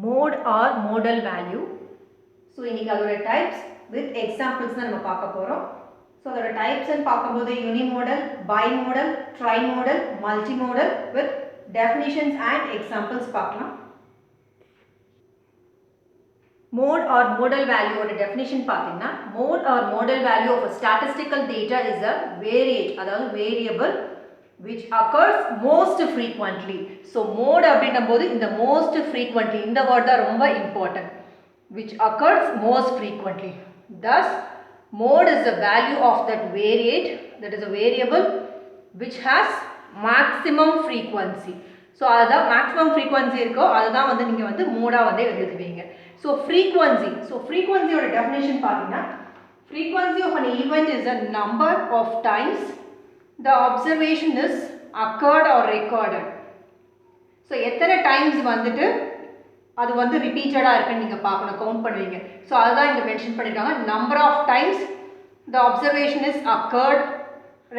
mode or modal value. So இன்னைக்கு அதோட types with examples தான் நம்ம பார்க்க போறோம். So அதோட types and பார்க்கும்போது unimodal, bimodal, trimodal, multimodal with definitions and examples பார்க்கலாம். Mode or modal value ஓட definition பார்த்தீங்கன்னா mode or modal value of a statistical data is a variate அதாவது variable which occurs most frequently. So mode அப்படின்னும்போது இந்த most frequently இந்த word தான் ரொம்ப important. Which occurs most frequently. Thus mode is the value of that variate, that is a variable which has maximum frequency. So அதுதான் maximum frequency இருக்கோ அதுதான் வந்து நீங்க வந்து மோடா வந்து எழுதுவீங்க. So frequency. So frequency ஓட definition பார்த்தீங்கன்னா frequency of an event is a number of times the observation is occurred or recorded. So எத்தனை times வந்துட்டு அது வந்து ரிப்பீட்டடா இருக்குன்னு நீங்க பார்க்கணும், கவுண்ட் பண்ணுவீங்க. ஸோ அதுதான் இங்கே மென்ஷன் பண்ணியிருக்காங்க. Number of times the observation is occurred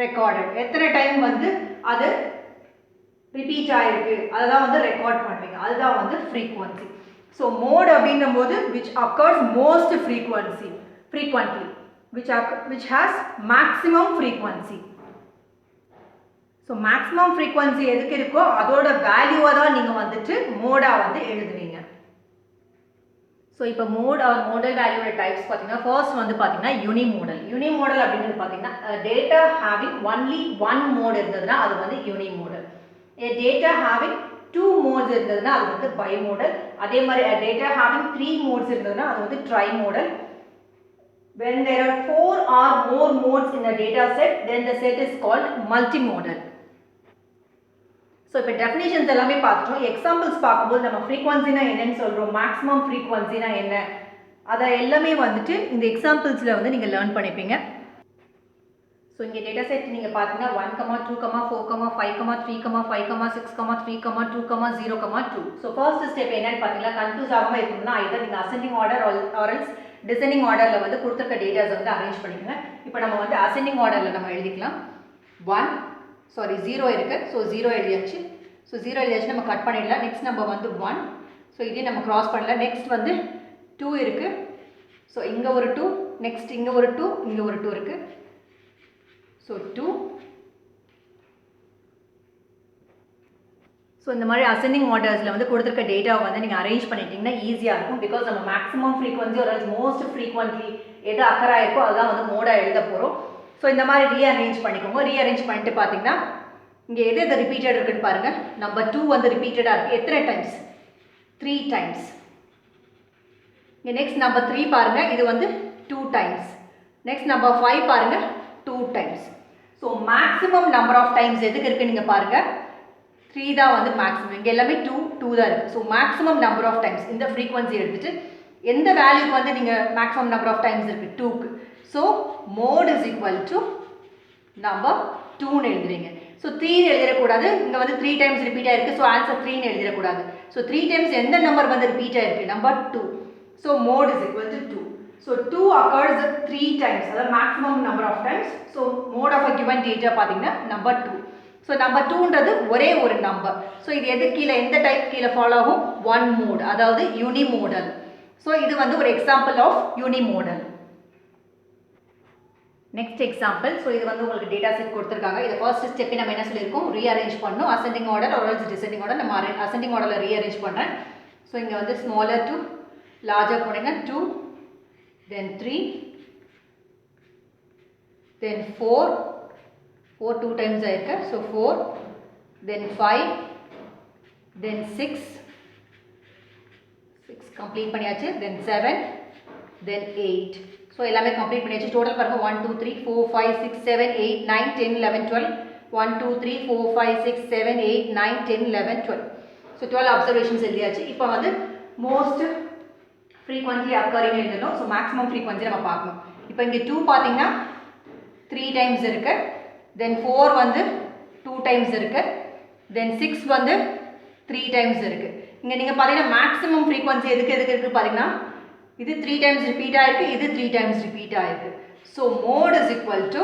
recorded. எத்தனை டைம் வந்து அது ரிப்பீட் ஆயிருக்கு அதுதான் வந்து ரெக்கார்ட் பண்ணுவீங்க, அதுதான் வந்து ஃப்ரீக்வன்சி. ஸோ மோட் அப்படின்னும் போது which occurs most ஃப்ரீக்வன்ட்லி which has maximum frequency. So maximum frequency எதுக்கு இருக்கோ அதோட வேல்யூவை தான் நீங்கள் வந்துட்டு மோடாக வந்து எழுதுவீங்க. ஸோ இப்போ மோட் ஆர் மோடல் வேல்யூட டைப்ஸ் பார்த்தீங்கன்னா ஃபர்ஸ்ட் வந்து பார்த்தீங்கன்னா யூனிமோடல். யூனிமோடல் அப்படின்றது பார்த்தீங்கன்னா data having only one mode இருந்ததுன்னா அது வந்து யூனிமோடல். டேட்டா ஹேவிங் 2 மோட்ஸ் இருந்ததுன்னா அது வந்து பைமோடல். அதே மாதிரி டேட்டா ஹேவிங் 3 மோட்ஸ் இருந்ததுன்னா அது வந்து trimodal. When there are 4 or more modes in a data set, then the set is called multimodal. So இப்போ டெஃபினிஷன்ஸ் எல்லாமே பார்த்துட்டோம். எக்ஸாம்பிள்ஸ் பார்க்கும்போது நம்ம ஃப்ரீக்வன்சினா என்னன்னு சொல்கிறோம், மேக்ஸிமம் ஃப்ரீக்வன்சினா என்ன, அதை எல்லாமே வந்துட்டு இந்த எக்ஸாம்பிள்ஸில் வந்து நீங்கள் லேர்ன் பண்ணிப்பீங்க. ஸோ இங்கே டேட்டா செட் நீங்கள் பார்த்தீங்கன்னா 1, 2, 4, 5, 3, 5, 6, 3, 2, 0, 2. ஸோ ஃபர்ஸ்ட் ஸ்டெப் என்னன்னு பார்த்தீங்கன்னா கன்ஃபியூஸ் ஆகாமல் இருக்கணும்னா இதை நீங்கள் அசெண்டிங் ஆர்டர் ஆர்எல்ஸ் டிசெண்டிங் ஆர்டரில் வந்து கொடுத்துருக்க டேட்டாஸை வந்து அரேஞ்ச் பண்ணிக்கோங்க. இப்போ நம்ம வந்து அசெண்டிங் ஆர்டரில் நம்ம எழுதிக்கலாம். 0 இருக்குது. ஸோ 0 எழுதியாச்சு. ஸோ 0 எழுதியாச்சு நம்ம கட் பண்ணிடலாம். நெக்ஸ்ட் நம்ம வந்து 1. ஸோ இதே நம்ம க்ராஸ் பண்ணலாம். நெக்ஸ்ட் வந்து 2 இருக்குது. ஸோ இங்கே ஒரு 2, நெக்ஸ்ட் இங்கே ஒரு 2, இங்கே ஒரு 2 இருக்குது. ஸோ 2. ஸோ இந்த மாதிரி அசெண்டிங் ஆர்டர்ஸில் வந்து கொடுத்துருக்க டேட்டாவை வந்து நீங்கள் அரேஞ்ச் பண்ணிட்டீங்கன்னா ஈஸியாக இருக்கும். பிகாஸ் நம்ம மேக்ஸிமம் ஃப்ரீக்வன்சி ஒரு மோஸ்ட் ஃப்ரீக்வன்ட்லி எது அக்கராக இருக்கோ அதுதான் வந்து மோடாக எழுத போகிறோம். ஸோ இந்த மாதிரி ரீஅரேஞ்ச் பண்ணிக்கோங்க. ரீஅரேஞ்ச் பண்ணிட்டு பார்த்தீங்கன்னா இங்கே எது எது ரிப்பீட்டட் இருக்குன்னு பாருங்கள். நம்பர் 2 வந்து ரிப்பீட்டடாக இருக்குது. எத்தனை டைம்ஸ்? 3 டைம்ஸ். இங்கே நெக்ஸ்ட் நம்பர் 3 பாருங்கள், இது வந்து 2 டைம்ஸ். நெக்ஸ்ட் நம்பர் 5 பாருங்கள், 2 times. So maximum number of times எதுக்கு இருக்குது நீங்கள் பாருங்கள். 3 தான் வந்து மேக்ஸிமம். இங்கே எல்லாமே 2 தான் இருக்குது. So maximum number of times இந்த ஃப்ரீக்வன்சி எடுத்துகிட்டு எந்த வேல்யூக்கு வந்து நீங்கள் மேக்ஸிமம் நம்பர் ஆஃப் டைம்ஸ் இருக்குது 2க்கு. So mode is equal to number 2ன்னு எழுதுறீங்க. ஸோ 3 எழுதிடக்கூடாது. இங்கே வந்து 3 டைம்ஸ் ரிப்பீட் ஆகிருக்கு. ஸோ ஆன்சர் 3ன்னு எழுதிடக்கூடாது. ஸோ 3 டைம்ஸ் எந்த நம்பர் வந்து ரிப்பீட் ஆகிருக்கு? Number 2. So mode is equal to 2. So 2 occurs 3 times, அதாவது maximum number of times. So mode of a given data பார்த்தீங்கன்னா நம்பர் 2. ஸோ நம்பர் 2ன்றது ஒரே ஒரு நம்பர். ஸோ இது எது கீழே எந்த டைப் கீழே ஃபாலோ ஆகும்? 1 மோட், அதாவது யூனிமோடல். ஸோ இது வந்து ஒரு example of unimodal. Next example. So இது வந்து உங்களுக்கு டேட்டா செட் கொடுத்துருக்காங்க. இதை ஃபர்ஸ்ட் ஸ்டெப்பை நம்ம என்ன சொல்லியிருக்கோம்? ரீஅரேஞ்ச் பண்ணணும். அசெண்டிங் ஆர்டர் ஒரு டிசெண்டிங் ஆர்டர். நம்ம அசெண்டிங் ஆர்டரில் ரீஅரேஞ்ச் பண்ணுறேன். ஸோ இங்கே வந்து ஸ்மாலர் டு லார்ஜர் போனீங்கன்னா 2, தென் 3, தென் 4 2 டைம்ஸ் ஆயிருக்கு. ஸோ 4, தென் 5, தென் 6 கம்ப்ளீட் பண்ணியாச்சு. தென் 7, தென் 8. ஸோ எல்லாமே கம்ப்ளீட் பண்ணியாச்சு. டோட்டல் பாருங்கள் 1, 2, 3, 4, 5, 6, 7, 8, 9, 10, 11, 12. 1, 2, 3, 4, 5, 6, 7, 8, 9, 10, 11, 12. ஸோ 12 அப்சர்வேஷன்ஸ் எழுதியாச்சு. இப்போ வந்து மோஸ்ட் ஃப்ரீக்வன்ட்லி அக்கரிங் எழுதணும். ஸோ மேக்ஸிமம் ஃப்ரீக்வன்சி நம்ம பார்க்கணும். இப்போ இங்கே 2 பார்த்தீங்கன்னா 3 டைம்ஸ் இருக்குது. தென் 4 வந்து 2 டைம்ஸ் இருக்குது. தென் 6 வந்து 3 டைம்ஸ் இருக்குது. இங்கே நீங்கள் பார்த்தீங்கன்னா மேக்ஸிமம் ஃப்ரீக்வன்சி எதுக்கு இருக்குது பார்த்தீங்கன்னா இது 3 டைம்ஸ் ரிப்பீட் ஆகிருக்கு, இது 3 டைம்ஸ் ரிப்பீட் ஆகிருக்கு. So mode is equal to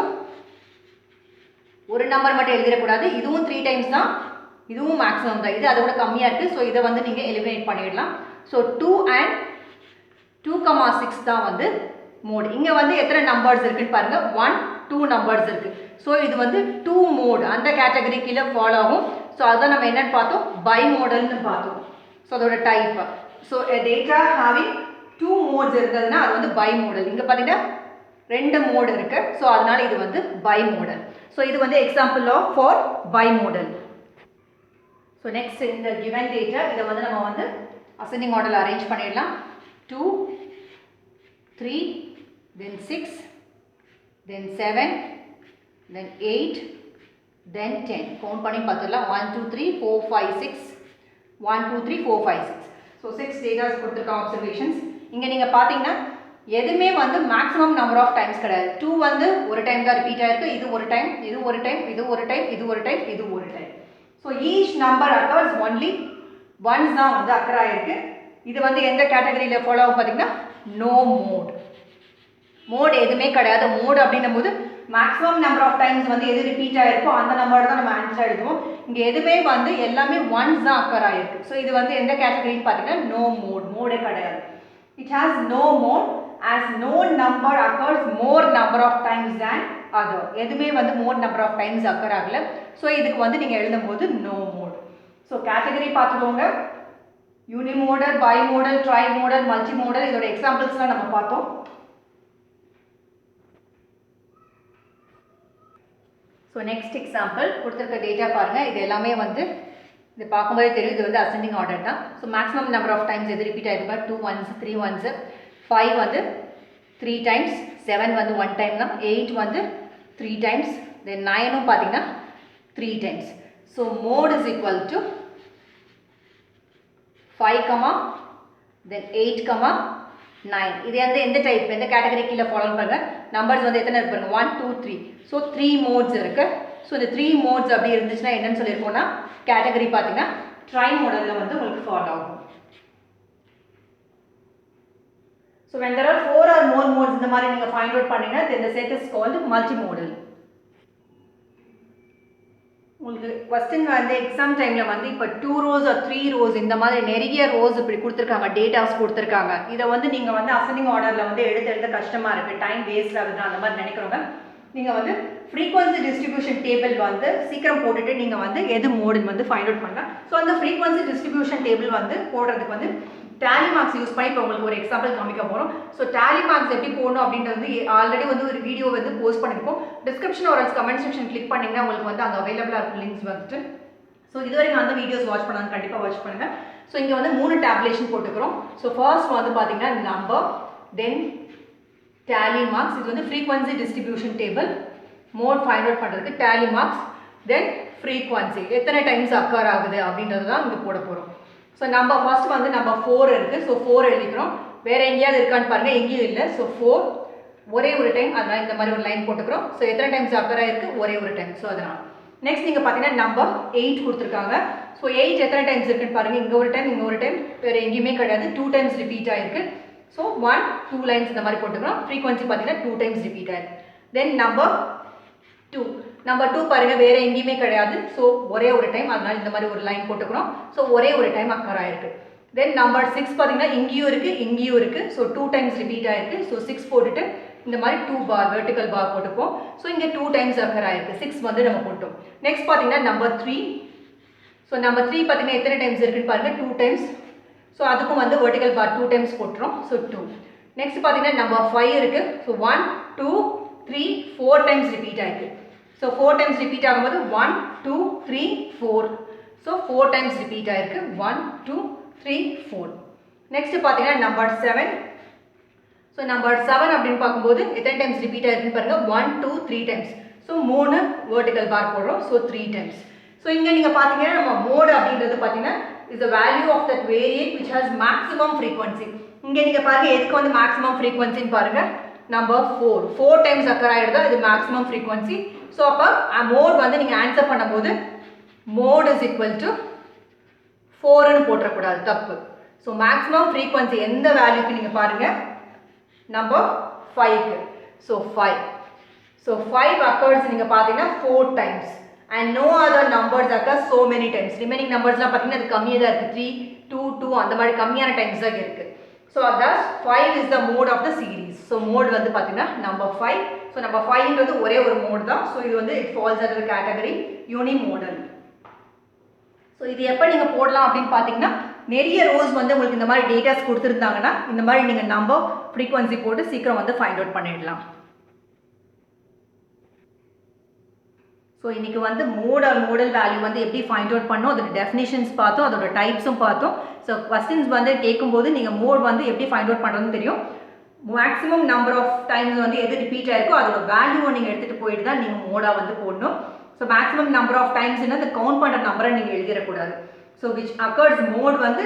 ஒரு நம்பர் மட்டும் எழுதிடக்கூடாது. இதுவும் 3 டைம்ஸ் தான், இதுவும் மேக்ஸிமம் தான். இது அதோட கம்மியாக இருக்குது. ஸோ இதை வந்து நீங்கள் எலிமினேட் பண்ணிடலாம். ஸோ 2 and 2,6 தான் வந்து மோட். இங்கே வந்து எத்தனை நம்பர்ஸ் இருக்குன்னு பாருங்கள், 1 2 நம்பர்ஸ் இருக்குது. ஸோ இது வந்து 2 மோட் அந்த கேட்டகரி கீழே ஃபாலோ ஆகும். ஸோ அதான் நம்ம என்னென்னு பார்த்தோம், பை மோடல்னு பார்த்தோம். ஸோ அதோட type. So data having 2 modes இருந்ததுன்னா அது வந்து பை மோடல். இங்கே பார்த்தீங்கன்னா 2 மோடு இருக்குது. ஸோ அதனால இது வந்து பை மோடல். ஸோ இது வந்து example of for bimodal. So next இந்த given டேட்டா இதை வந்து நம்ம வந்து அசெண்டிங் ஆர்டரில் அரேஞ்ச் பண்ணிடலாம். 2 3 then 6 then 7 then 8 then 10 count பண்ணி பார்த்துடலாம். 1 2 3 4 5 6 1 2 3 4 5 6. ஸோ 6 டேட்டாஸ் கொடுத்துருக்காங்க அப்சர்வேஷன்ஸ். இங்கே நீங்கள் பார்த்தீங்கன்னா எதுவுமே வந்து மேக்ஸிமம் நம்பர் ஆஃப் டைம்ஸ் கிடையாது. 2 வந்து ஒரு டைம் தான் ரிப்பீட் ஆயிருக்கு, இது ஒரு டைம், இது ஒரு டைம், இது ஒரு டைம், இது ஒரு டைம், இது ஒரு time. So each number occurs only once தான் வந்து அக்கர் ஆயிருக்கு. இது வந்து எந்த கேட்டகரியில் ஃபாலோ ஆகும் பார்த்தீங்கன்னா நோ மோட். மோட் எதுவுமே கிடையாது. மோட் அப்படின்னும் போது மேக்ஸிமம் நம்பர் ஆஃப் டைம்ஸ் வந்து எது ரிப்பீட் ஆகிருக்கோ அந்த நம்பர் தான் நம்ம ஆன்சர் எழுதுவோம். இங்கே எதுவுமே வந்து எல்லாமே ஒன்ஸ் தான் அக்கர் ஆகிருக்கு. ஸோ இது வந்து எந்த கேட்டகரின்னு பார்த்தீங்கன்னா நோ மோட். மோடே கிடையாது. It has no mode as no number occurs more number of times than other. எதுவுமே வந்து more number of times occur ஆகல. ஸோ இதுக்கு வந்து நீங்கள் எழுதும்போது no mode. ஸோ கேட்டகரி பார்த்துக்கோங்க. யூனிமோடல், பைமோடல், ட்ரைமோடல், மல்டிமோடல், இதோட எக்ஸாம்பிள்ஸ்லாம் நம்ம பார்த்தோம். ஸோ நெக்ஸ்ட் எக்ஸாம்பிள் கொடுத்துருக்க டேட்டா பாருங்கள். இது எல்லாமே வந்து இது பார்க்கும்போதே தெரியும் இது வந்து அசெண்டிங் ஆர்டர் தான். So maximum number of times எது ரிப்பீட் ஆகிருக்கா 2 once 3 once 5 வந்து 3 times 7 வந்து 1 time தான் 8 வந்து 3 times தென் 9ம் பார்த்தீங்கன்னா 3 times. So mode is equal to 5, then 8, 9. இது வந்து எந்த டைப் எந்த கேட்டகரி கீழே ஃபாலோ பண்ணுங்க. நம்பர்ஸ் வந்து எத்தனை இருக்கு பாருங்க 1 2 3. ஸோ 3 மோட்ஸ் இருக்கு. ஸோ இந்த 3 மோட்ஸ் அப்படி இருந்துச்சுன்னா என்னன்னு சொல்லியிருக்கோம்னா கேட்டகரி பார்த்தீங்கன்னா ட்ரை மாடலில் வந்து உங்களுக்கு ஃபாலோ ஆகும். So when there are 4 or more modes இந்த மாதிரி நீங்க find out பண்ணீங்கன்னா then the set is called multimodal. உங்களுக்கு क्वेश्चन வந்து எக்ஸாம் டைம்ல வந்து இப்போ 2 rows or 3 rows இந்த மாதிரி நிறைய rows இப்படி கொடுத்துருக்காங்க, டேட்டாஸ் கொடுத்துருக்காங்க. இதை வந்து நீங்க வந்து அசெண்டிங் ஆர்டர்ல வந்து எடுத்து எழுத கஷ்டமா இருக்கு, டைம் வேஸ்ட் ஆகுது அந்த மாதிரி நினைக்கிறவங்க நீங்க வந்து frequency distribution table வந்து சீக்கிரம் போட்டுட்டு நீங்க வந்து எது மோடுன்னு வந்து ஃபைண்ட் அவுட் பண்ணலாம். ஸோ அந்த frequency distribution table வந்து போடுறதுக்கு வந்து டேலி மார்க்ஸ் யூஸ் பண்ணி இப்போ உங்களுக்கு ஒரு எக்ஸாம்பிள் காமிக்க போகிறோம். ஸோ டேலி மார்க்ஸ் எப்படி போடணும் அப்படின்றது வந்து ஆல்ரெடி வந்து ஒரு வீடியோ வந்து போஸ்ட் பண்ணியிருக்கோம். டிஸ்கிரிப்ஷன் ஒரு கமெண்ட் செக்ஷன் கிளிக் பண்ணிங்கன்னா உங்களுக்கு வந்து அங்கே அவைலபிளாக இருக்கும் லிங்க்ஸ் வந்துட்டு. ஸோ இதுவரைக்கும் அந்த வீடியோஸ் வாட்ச் பண்ணாங்க கண்டிப்பாக வாட்ச் பண்ணுங்கள். ஸோ இங்கே வந்து 3 டேப்லேஷன் போட்டுக்கிறோம். ஸோ ஃபர்ஸ்ட் வந்து பார்த்தீங்கன்னா நம்பர், தென் டேலி மார்க்ஸ். இது வந்து frequency distribution table. Mode find out பண்ணுறதுக்கு டேலி மார்க்ஸ், தென் ஃப்ரீக்வன்சி எத்தனை டைம்ஸ் அக்கர் ஆகுது அப்படின்றது தான் இங்கே போட போகிறோம். ஸோ நம்பர் ஃபர்ஸ்ட் வந்து நம்பர் 4 இருக்குது. ஸோ 4 எழுதிக்கிறோம். வேறு எங்கேயாவது இருக்கான்னு பாருங்கள், எங்கேயும் இல்லை. ஸோ 4 ஒரே ஒரு டைம், அதனால் இந்த மாதிரி ஒரு லைன் போட்டுக்கிறோம். ஸோ எத்தனை டைம்ஸ் அக்கர் ஆயிருக்கு, ஒரே ஒரு டைம். ஸோ அதனால் நெக்ஸ்ட் நீங்கள் பார்த்தீங்கன்னா நம்பர் 8 கொடுத்துருக்காங்க. ஸோ 8 எத்தனை டைம்ஸ் இருக்குன்னு பாருங்கள், இங்கே ஒரு டைம், இங்கே ஒரு டைம், வேறு எங்கேயுமே கிடையாது. 2 டைம்ஸ் ரிப்பீட் ஆகிருக்கு. ஸோ 1 2 லைன்ஸ் இந்த மாதிரி போட்டுக்கிறோம். ஃப்ரீக்வன்சி பார்த்தீங்கன்னா 2 டைம்ஸ் ரிப்பீட் ஆகிருக்கு. தென் நம்பர் 2, நம்பர் 2 பாருங்கள், வேறு எங்கேயுமே கிடையாது. ஸோ ஒரே ஒரு டைம், அதனால் இந்த மாதிரி ஒரு லைன் போட்டுக்கிறோம். ஸோ ஒரே ஒரு டைம் அக்கர் ஆயிருக்கு. தென் நம்பர் 6 பார்த்தீங்கன்னா இங்கேயும் இருக்குது, இங்கேயும் இருக்குது. ஸோ 2 டைம்ஸ் ரிப்பீட் ஆயிருக்கு. ஸோ 6 போட்டுட்டு இந்த மாதிரி 2 பார் வெர்டிக்கல் பார் போட்டுப்போம். ஸோ இங்கே 2 டைம்ஸ் அக்கர் ஆயிருக்கு. 6 வந்து நம்ம போட்டோம். நெக்ஸ்ட் பார்த்தீங்கன்னா நம்பர் 3. ஸோ நம்பர் 3 பார்த்தீங்கன்னா எத்தனை டைம்ஸ் இருக்குன்னு பாருங்கள், 2 டைம்ஸ். ஸோ அதுக்கும் வந்து வெர்டிக்கல் பார் 2 டைம்ஸ் போட்டுரும். ஸோ 2. நெக்ஸ்ட் பார்த்தீங்கன்னா நம்பர் 5 இருக்குது. ஸோ 1 2 3 4 டைம்ஸ் ரிப்பீட் ஆயிருக்கு. ஸோ 4 டைம்ஸ் ரிப்பீட் ஆகும்போது 1 2 3 4. ஸோ 4 டைம்ஸ் ரிப்பீட் ஆயிருக்கு. 1 2 3 4. நெக்ஸ்ட் பார்த்தீங்கன்னா நம்பர் 7. ஸோ நம்பர் 7 அப்படின்னு பார்க்கும்போது எத்தனை டைம்ஸ் ரிப்பீட் ஆயிருக்குன்னு பாருங்கள், 1 2 3 டைம்ஸ். ஸோ 3 வெர்டிக்கல் பார் போடுறோம். So 3 times. ஸோ இங்கே நீங்கள் பார்த்தீங்கன்னா நம்ம மோட் அப்படின்றது பார்த்தீங்கன்னா is the value of that variate which has maximum frequency. இங்கே நீங்கள் பாருங்கள் எதுக்கு வந்து மேக்ஸிமம் ஃப்ரீக்வன்சின்னு பாருங்கள், நம்பர் 4 டைம்ஸ் அக்கர் ஆகிடுதா, இது மேக்ஸிமம் ஃப்ரீக்வன்சி. ஸோ அப்போ மோட் வந்து நீங்கள் ஆன்சர் பண்ணும்போது மோட் இஸ் ஈக்குவல் டு 4ன்னு போட்டுறக்கூடாது, தப்பு. ஸோ மேக்ஸிமம் ஃப்ரீக்வன்சி எந்த வேல்யூக்கு நீங்கள் பாருங்கள், நம்பர் 5க்கு. ஸோ 5. ஸோ 5 அக்கர்ஸ் நீங்கள் பார்த்தீங்கன்னா 4 times and no other numbers occur so many times. Remaining numbers-லாம் பார்த்தீங்கன்னா அது கம்மியாக தான் இருக்குது, 3, 2, 2 அந்த மாதிரி கம்மியான டைம்ஸ் தான் இருக்குது. So thus 5 is the mode of the series. So mode வந்து பார்த்தீங்கன்னா நம்பர் 5. ஸோ நம்பர் 5ன்றது ஒரே ஒரு மோட் தான். ஸோ இது வந்து it falls under the category unimodal. So இது எப்போ நீங்கள் போடலாம் அப்படின்னு பார்த்தீங்கன்னா, நிறைய ரோஸ் வந்து உங்களுக்கு இந்த மாதிரி டேட்டாஸ் கொடுத்துருந்தாங்கன்னா இந்த மாதிரி நீங்கள் நம்பர் ஃப்ரீக்வன்சி போட்டு சீக்கிரம் வந்து ஃபைண்ட் அவுட் பண்ணிடலாம். ஸோ இன்றைக்கி வந்து மோட் ஆர் மோடல் வேல்யூ வந்து எப்படி ஃபைண்ட் அவுட் பண்ணோம், அதோட டெஃபினேஷன்ஸ் பார்த்தோம், அதோட டைப்ஸும் பார்த்தோம். ஸோ கொஸ்டின்ஸ் வந்து கேட்கும்போது நீங்கள் மோட் வந்து எப்படி ஃபைண்ட் அவுட் பண்ணுறதுன்னு தெரியும். மேக்ஸிமம் நம்பர் ஆஃப் டைம்ஸ் வந்து எது ரிப்பீட் ஆயிருக்கோ அதோட வேல்யூவை நீங்கள் எடுத்துகிட்டு போயிட்டு தான் நீங்கள் மோடாக வந்து போடணும். ஸோ மேக்ஸிமம் நம்பர் ஆஃப் டைம்ஸ்னா அந்த கவுண்ட் பண்ணுற நம்பரை நீங்கள் எழுதிடக்கூடாது. ஸோ விச் அக்கர்ஸ் மோட் வந்து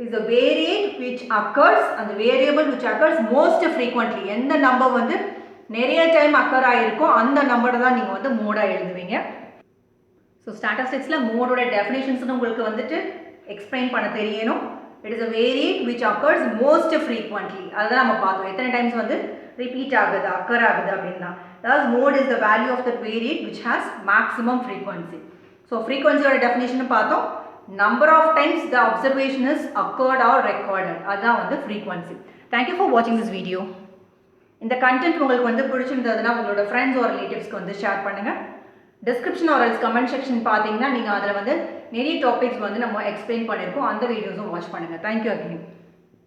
is a variate which occurs, அந்த variable which occurs most frequently. எந்த நம்பர் வந்து நிறைய டைம் அக்கர் ஆகிருக்கோ அந்த நம்பரை தான் நீங்கள் வந்து மோடாக எழுதுவீங்க. ஸோ ஸ்டாட்டிஸ்டிக்ஸில் மோடோட டெஃபினேஷன்ஸ்னு உங்களுக்கு வந்துட்டு எக்ஸ்பிளைன் பண்ண தெரியணும். It is a variate which occurs most frequently. அதுதான் நம்ம பார்த்தோம், எத்தனை டைம்ஸ் வந்து ரிப்பீட் ஆகுது, அக்கர் ஆகுது அப்படின்னா. அதாவது mode is the value of that variate which has maximum frequency. So ஃப்ரீக்வன்சியோட டெஃபினேஷன் பார்த்தோம். Number of times the observation is occurred or recorded, அதுதான் வந்து ஃப்ரீக்வன்சி. தேங்க்யூ ஃபார் வாட்சிங் திஸ் வீடியோ. இந்த கண்டென்ட் உங்களுக்கு வந்து பிடிச்சிருந்ததுன்னா உங்களோட ஃப்ரெண்ட்ஸ் ஆர் ரிலேட்டிவ்ஸ்க்கு வந்து ஷேர் பண்ணுங்கள். Description or else comment section பார்த்தீங்கன்னா நீங்கள் அதில் வந்து நிறைய டாபிக்ஸ் வந்து நம்ம எக்ஸ்பிளைன் பண்ணியிருக்கோம், அந்த வீடியோஸும் வாட்ச் பண்ணுங்கள். Thank you again.